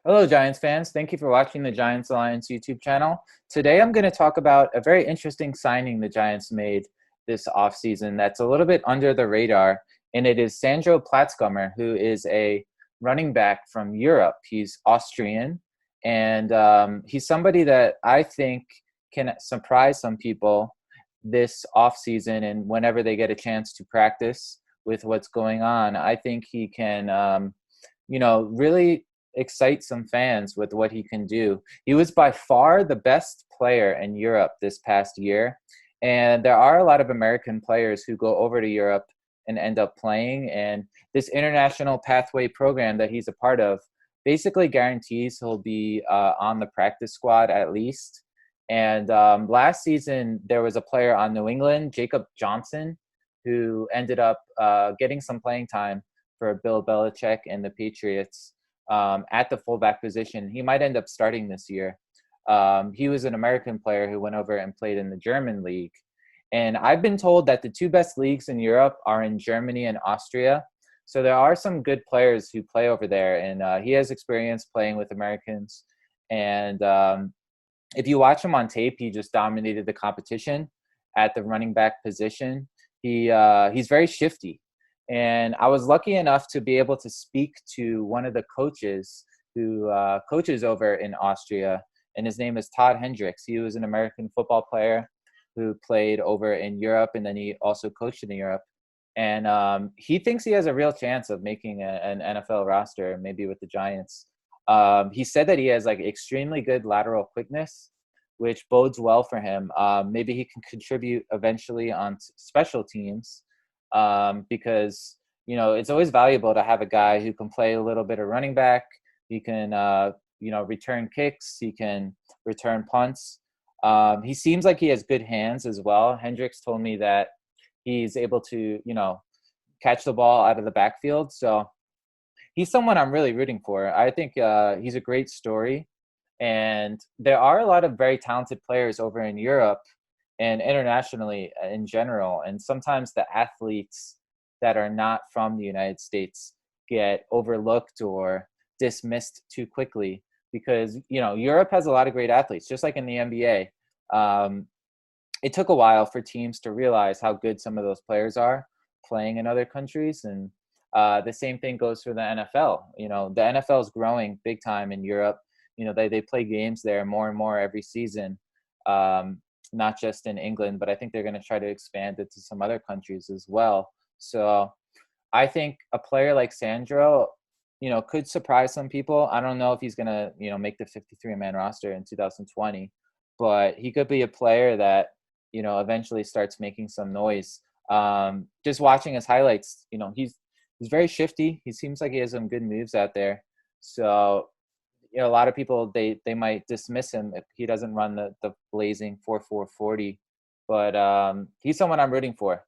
Hello, Giants fans. Thank you for watching the Giants Alliance YouTube channel. Today, I'm going to talk about a very interesting signing the Giants made this offseason that's a little bit under the radar, and it is Sandro Platzgummer, who is a running back from Europe. He's Austrian, and he's somebody that I think can surprise some people this offseason and whenever they get a chance to practice with what's going on. I think he can, really excite some fans with what he can do. He was by far the best player in Europe this past year. And there are a lot of American players who go over to Europe and end up playing. And this international pathway program that he's a part of basically guarantees he'll be on the practice squad at least. And last season, there was a player on New England, Jacob Johnson, who ended up getting some playing time for Bill Belichick and the Patriots at the fullback position. He might end up starting this year. He was an American player who went over and played in the German league. And I've been told that the two best leagues in Europe are in Germany and Austria. So there are some good players who play over there. And he has experience playing with Americans. And if you watch him on tape, he just dominated the competition at the running back position. He's very shifty. And I was lucky enough to be able to speak to one of the coaches who coaches over in Austria, and his name is Todd Hendricks. He was an American football player who played over in Europe, and then he also coached in Europe. And he thinks he has a real chance of making an NFL roster, maybe with the Giants. He said that he has like extremely good lateral quickness, which bodes well for him. Maybe he can contribute eventually on special teams. Because it's always valuable to have a guy who can play a little bit of running back. He can return kicks. He can return punts. He seems like he has good hands as well. Hendricks told me that he's able to catch the ball out of the backfield. So he's someone I'm really rooting for. I think he's a great story, and there are a lot of very talented players over in Europe and internationally in general. And sometimes the athletes that are not from the United States get overlooked or dismissed too quickly because, Europe has a lot of great athletes, just like in the NBA. It took a while for teams to realize how good some of those players are playing in other countries. And the same thing goes for the NFL. The NFL is growing big time in Europe. They play games there more and more every season. Not just in England, but I think they're going to try to expand it to some other countries as well. So I think a player like Sandro, could surprise some people. I don't know if he's going to, make the 53-man roster in 2020, but he could be a player that, eventually starts making some noise. Just watching his highlights, he's very shifty. He seems like he has some good moves out there. So a lot of people, they might dismiss him if he doesn't run the blazing 4.40, but he's someone I'm rooting for.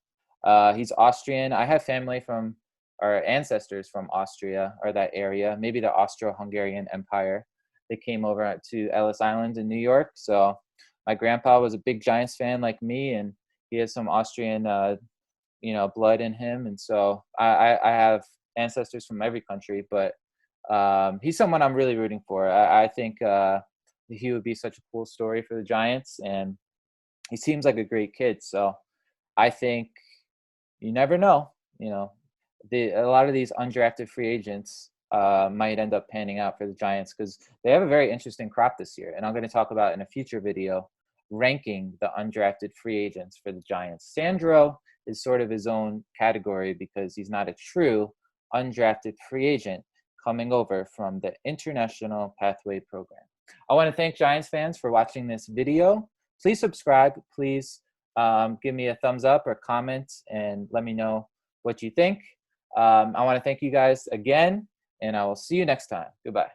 He's Austrian. I have family from our ancestors from Austria or that area, maybe the Austro-Hungarian Empire. They came over to Ellis Island in New York. So my grandpa was a big Giants fan like me, and he has some Austrian, blood in him. And so I have ancestors from every country, but he's someone I'm really rooting for. I think he would be such a cool story for the Giants, and he seems like a great kid. So I think you never know. A lot of these undrafted free agents might end up panning out for the Giants because they have a very interesting crop this year. And I'm going to talk about in a future video ranking the undrafted free agents for the Giants. Sandro is sort of his own category because he's not a true undrafted free agent coming over from the International Pathway Program. I want to thank Giants fans for watching this video. Please subscribe. Please give me a thumbs up or comment and let me know what you think. I want to thank you guys again, and I will see you next time. Goodbye.